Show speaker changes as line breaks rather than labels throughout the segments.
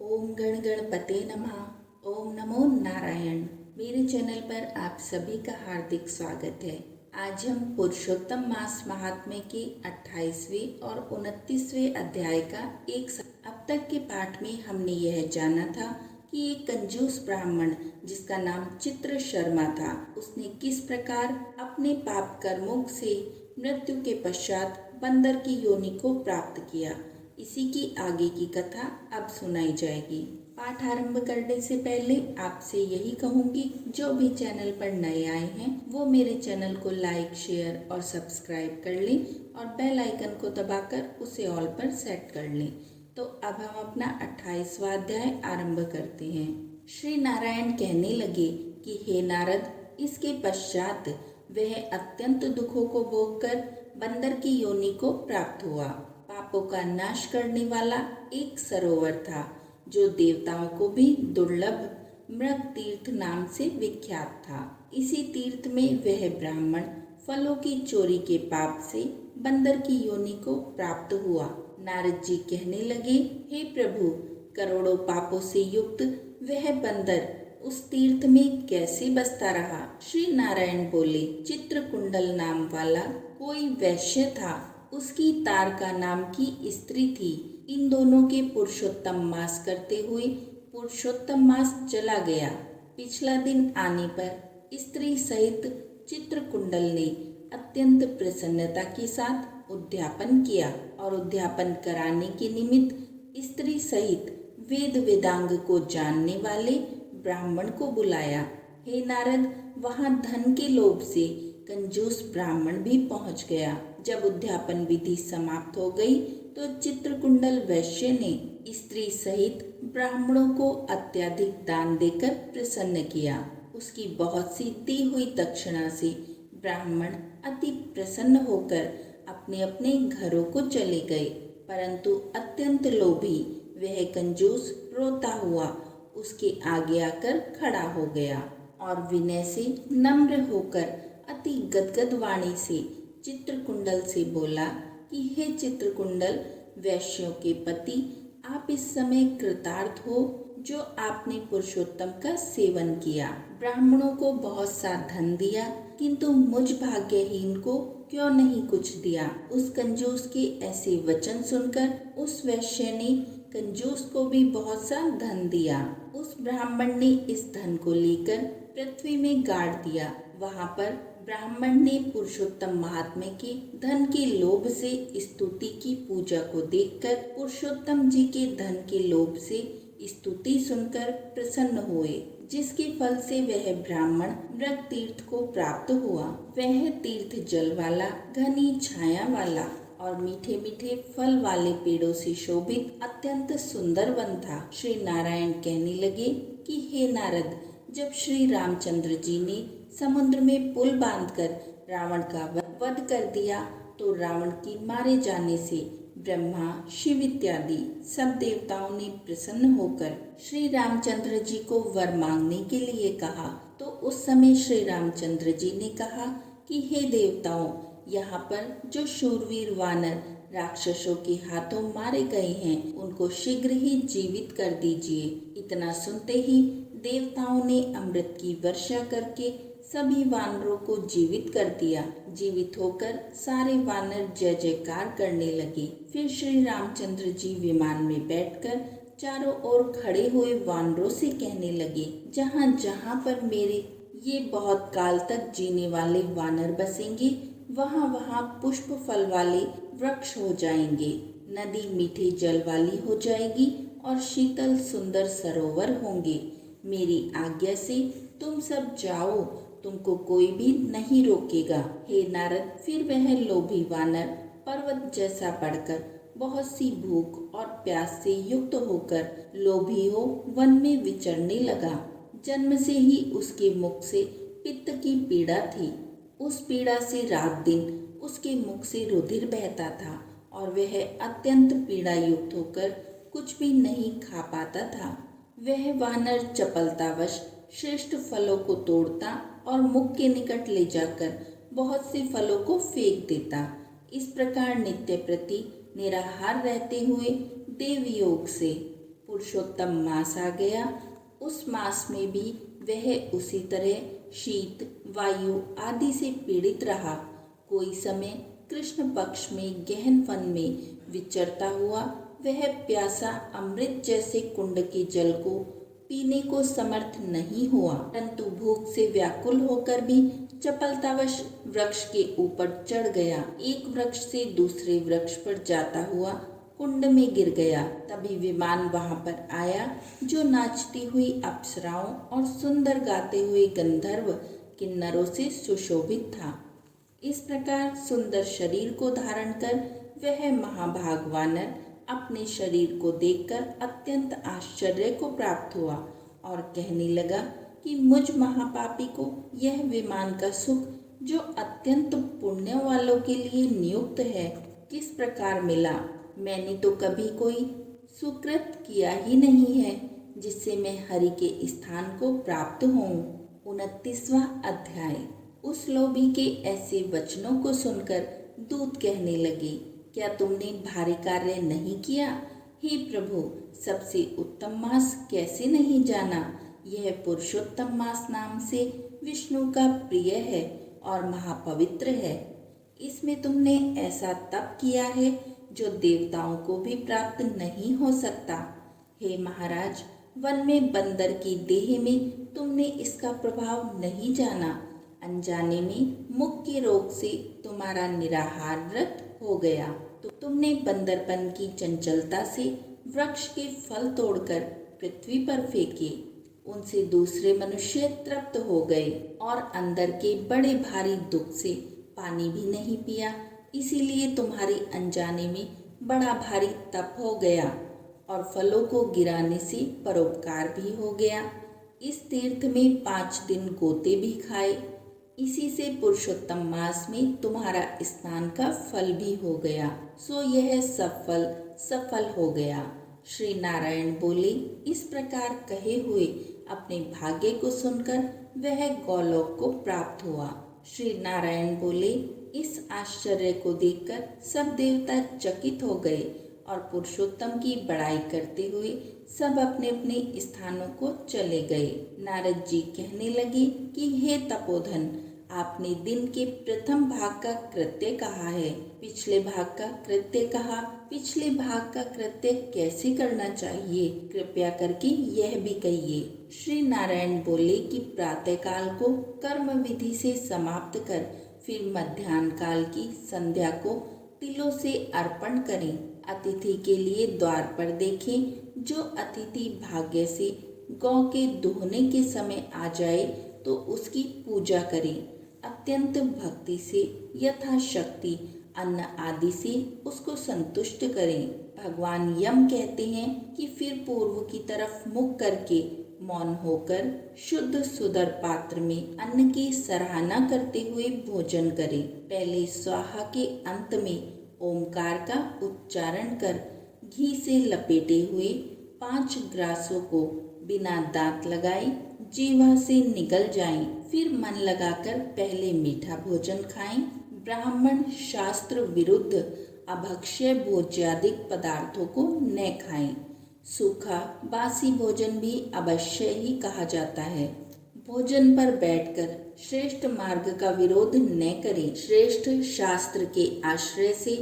ओम गण गणपते नमः। ओम नमो नारायण। मेरे चैनल पर आप सभी का हार्दिक स्वागत है। आज हम पुरुषोत्तम मास महात्म्य के 28वें और 29वें अध्याय का अब तक के पाठ में हमने यह जाना था कि एक कंजूस ब्राह्मण जिसका नाम चित्र शर्मा था, उसने किस प्रकार अपने पाप कर्मों से मृत्यु के पश्चात बंदर की योनि को प्राप्त किया। इसी की आगे की कथा अब सुनाई जाएगी। पाठ आरंभ करने से पहले आपसे यही कहूँगी, जो भी चैनल पर नए आए हैं वो मेरे चैनल को लाइक, शेयर और सब्सक्राइब कर लें और बेल आइकन को दबाकर उसे ऑल पर सेट कर लें। तो अब हम अपना 28वां अध्याय आरंभ करते हैं। श्री नारायण कहने लगे कि हे नारद, इसके पश्चात वह अत्यंत दुखों को भोग कर बंदर की योनि को प्राप्त हुआ। पापों का नाश करने वाला एक सरोवर था, जो देवताओं को भी दुर्लभ मृग तीर्थ नाम से विख्यात था। इसी तीर्थ में वह ब्राह्मण फलों की चोरी के पाप से बंदर की योनि को प्राप्त हुआ। नारद जी कहने लगे, हे प्रभु, करोड़ों पापों से युक्त वह बंदर उस तीर्थ में कैसे बसता रहा? श्री नारायण बोले, चित्रकुंडल नाम वाला कोई वैश्य था, उसकी तारका नाम की स्त्री थी। इन दोनों के पुरुषोत्तम मास करते हुए पुरुषोत्तम मास चला गया। पिछला दिन आने पर स्त्री सहित चित्रकुंडल ने अत्यंत प्रसन्नता के साथ उद्यापन किया और उद्यापन कराने के निमित्त स्त्री सहित वेद वेदांग को जानने वाले ब्राह्मण को बुलाया। हे नारद, वहां धन के लोभ से कंजूस ब्राह्मण भी पहुंच गया। जब उद्यापन विधि समाप्त हो गई तो चित्रकुंडल वैश्य ने स्त्री सहित ब्राह्मणों को अत्यधिक दान देकर प्रसन्न किया। उसकी बहुत सी दी हुई दक्षिणा से ब्राह्मण अति प्रसन्न होकर अपने अपने घरों को चले गए, परंतु अत्यंत लोभी वह कंजूस रोता हुआ उसके आगे आकर खड़ा हो गया और विनय से नम्र होकर अति गदगद वाणी से चित्रकुंडल से बोला कि हे चित्रकुंडल, वैश्यों के पति, आप इस समय कृतार्थ हो जो आपने पुरुषोत्तम का सेवन किया। ब्राह्मणों को बहुत सा धन दिया, किंतु मुझ भाग्यहीन को क्यों नहीं कुछ दिया? उस कंजूस के ऐसे वचन सुनकर उस वैश्य ने कंजूस को भी बहुत सा धन दिया। उस ब्राह्मण ने इस धन को लेकर पृथ्वी में गाड़ दिया। वहां पर ब्राह्मण ने पुरुषोत्तम महात्म्य के धन के लोभ से स्तुति की पूजा को देखकर पुरुषोत्तम जी के धन के लोभ से स्तुति सुनकर प्रसन्न हुए, जिसके फल से वह ब्राह्मण मृग तीर्थ को प्राप्त हुआ। वह तीर्थ जल वाला, घनी छाया वाला और मीठे मीठे फल वाले पेड़ों से शोभित अत्यंत सुंदर वन था। श्री नारायण कहने लगे कि हे नारद, जब श्री रामचंद्र जी ने समुद्र में पुल बांधकर रावण का वध कर दिया तो रावण की मारे जाने से ब्रह्मा, शिव इत्यादि सब देवताओं ने प्रसन्न होकर श्री रामचंद्र जी को वर मांगने के लिए कहा। तो उस समय श्री रामचंद्र जी ने कहा कि हे देवताओं, यहाँ पर जो शूरवीर वानर राक्षसों के हाथों मारे गए हैं उनको शीघ्र ही जीवित कर दीजिए। इतना सुनते ही देवताओं ने अमृत की वर्षा करके सभी वानरों को जीवित कर दिया। जीवित होकर सारे वानर जय जयकार करने लगे। फिर श्री रामचंद्र जी विमान में बैठकर चारों ओर खड़े हुए वानरों से कहने लगे, जहाँ जहाँ पर मेरे ये बहुत काल तक जीने वाले वानर बसेंगे, वहाँ वहाँ पुष्प फल वाले वृक्ष हो जाएंगे, नदी मीठे जल वाली हो जाएगी और शीतल सुंदर सरोवर होंगे। मेरी आज्ञा से तुम सब जाओ, तुमको कोई भी नहीं रोकेगा। हे नारद, फिर वह लोभी वानर पर्वत जैसा बढ़कर बहुत सी भूख और प्यास से युक्त होकर लोभी हो वन में विचरने लगा। जन्म से ही उसके मुख से पित्त की पीड़ा थी। उस पीड़ा से रात दिन उसके मुख से रुधिर बहता था और वह अत्यंत पीड़ा युक्त होकर कुछ भी नहीं खा पाता था। वह वानर चपलतावश श्रेष्ठ फलों को तोड़ता और मुख के निकट ले जाकर बहुत से फलों को फेंक देता। इस प्रकार नित्य प्रति निराहार रहते हुए देव योग से पुरुषोत्तम मास आ गया। उस मास में भी वह उसी तरह शीत, वायु आदि से पीड़ित रहा। कोई समय कृष्ण पक्ष में गहन वन में विचरता हुआ वह प्यासा अमृत जैसे कुंड के जल को पीने को समर्थ नहीं हुआ, परंतु भूख से व्याकुल होकर भी चपलतावश वृक्ष के ऊपर चढ़ गया। एक वृक्ष से दूसरे वृक्ष पर जाता हुआ कुंड में गिर गया। तभी विमान वहां पर आया जो नाचती हुई अप्सराओं और सुंदर गाते हुए गंधर्व किन्नरों से सुशोभित था। इस प्रकार सुंदर शरीर को धारण कर वह महाभाग वानर अपने शरीर को देखकर अत्यंत आश्चर्य को प्राप्त हुआ और कहने लगा कि मुझ महापापी को यह विमान का सुख जो अत्यंत पुण्य वालों के लिए नियुक्त है किस प्रकार मिला। मैंने तो कभी कोई सुकृत किया ही नहीं है जिससे मैं हरि के स्थान को प्राप्त हूँ। 29वां अध्याय। उस लोभी के ऐसे वचनों को सुनकर दूत कहने लगे, क्या तुमने भारी कार्य नहीं किया? हे प्रभु, सबसे उत्तम मास कैसे नहीं जाना? यह पुरुषोत्तम मास नाम से विष्णु का प्रिय है और महापवित्र है। इसमें तुमने ऐसा तप किया है जो देवताओं को भी प्राप्त नहीं हो सकता। हे महाराज, वन में बंदर की देह में तुमने इसका प्रभाव नहीं जाना। अनजाने में मुख के रोग से तुम्हारा निराहार व्रत हो गया तो तुमने बंदरपन की चंचलता से वृक्ष के फल तोड़कर पृथ्वी पर फेंके। उनसे दूसरे मनुष्य तृप्त हो गए और अंदर के बड़े भारी दुख से पानी भी नहीं पिया। इसीलिए तुम्हारी अनजाने में बड़ा भारी तप हो गया और फलों को गिराने से परोपकार भी हो गया। इस तीर्थ में 5 दिन गोते भी खाए। इसी से पुरुषोत्तम मास में तुम्हारा स्नान का फल भी हो गया, सो यह सफल हो गया। श्री नारायण बोले, इस प्रकार कहे हुए अपने भाग्य को सुनकर वह गौलोक को प्राप्त हुआ। श्री नारायण बोले, इस आश्चर्य को देखकर सब देवता चकित हो गए और पुरुषोत्तम की बड़ाई करते हुए सब अपने अपने स्थानों को चले गए। नारद जी कहने लगे कि हे तपोधन, आपने दिन के प्रथम भाग का कृत्य कहा है, पिछले भाग का कृत्य कहा। पिछले भाग का कृत्य कैसे करना चाहिए, कृपया करके यह भी कहिए। श्री नारायण बोले कि प्रातः काल को कर्म विधि से समाप्त कर फिर मध्याह्न काल की संध्या को तिलों से अर्पण करें। अतिथि के लिए द्वार पर देखें। जो अतिथि भाग्य से गौ के दुहने के समय आ जाए तो उसकी पूजा करें। अत्यंत भक्ति से यथाशक्ति अन्न आदि से उसको संतुष्ट करें। भगवान यम कहते हैं कि फिर पूर्व की तरफ मुख करके मौन होकर शुद्ध सुदर पात्र में अन्न की सराहना करते हुए भोजन करें। पहले स्वाहा के अंत में ओमकार का उच्चारण कर घी से लपेटे हुए 5 ग्रासों को बिना दांत लगाए जीवा से निकल जाएं। फिर मन लगाकर पहले मीठा भोजन खाएं। ब्राह्मण शास्त्र विरुद्ध अभक्ष्य भोज्यादिक पदार्थों को न खाएं। सूखा बासी भोजन भी अवश्य ही कहा जाता है। भोजन पर बैठकर श्रेष्ठ मार्ग का विरोध न करें। श्रेष्ठ शास्त्र के आश्रय से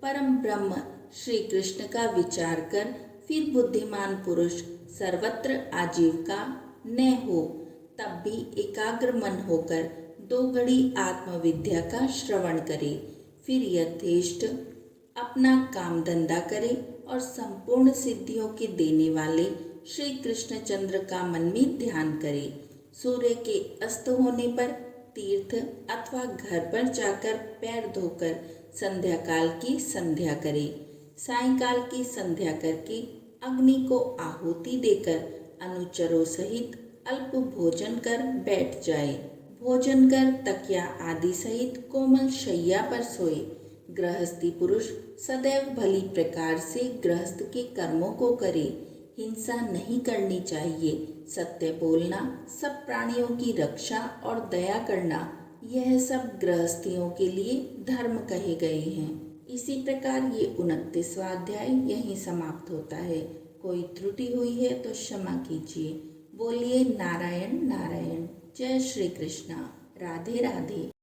परम ब्रह्म श्री कृष्ण का विचार कर फिर बुद्धिमान पुरुष सर्वत्र आजीविका न हो, तब भी एकाग्र मन होकर 2 घड़ी आत्मविद्या का श्रवण करे। फिर यथेष्ट अपना काम धंधा करे और संपूर्ण सिद्धियों के देने वाले श्री कृष्णचंद्र का मन में ध्यान करे। सूर्य के अस्त होने पर तीर्थ अथवा घर पर जाकर पैर धोकर संध्या काल की संध्या करे। सायंकाल की संध्या करके अग्नि को आहुति देकर अनुचरों सहित अल्प भोजन कर बैठ जाए। भोजन कर तकिया आदि सहित कोमल शैया पर सोए। गृहस्थी पुरुष सदैव भली प्रकार से गृहस्थ के कर्मों को करे। हिंसा नहीं करनी चाहिए। सत्य बोलना, सब प्राणियों की रक्षा और दया करना, यह सब गृहस्थियों के लिए धर्म कहे गए हैं। इसी प्रकार ये 29वां अध्याय यहीं समाप्त होता है। कोई त्रुटि हुई है तो क्षमा कीजिए। बोलिए नारायण नारायण। जय श्री कृष्णा। राधे राधे।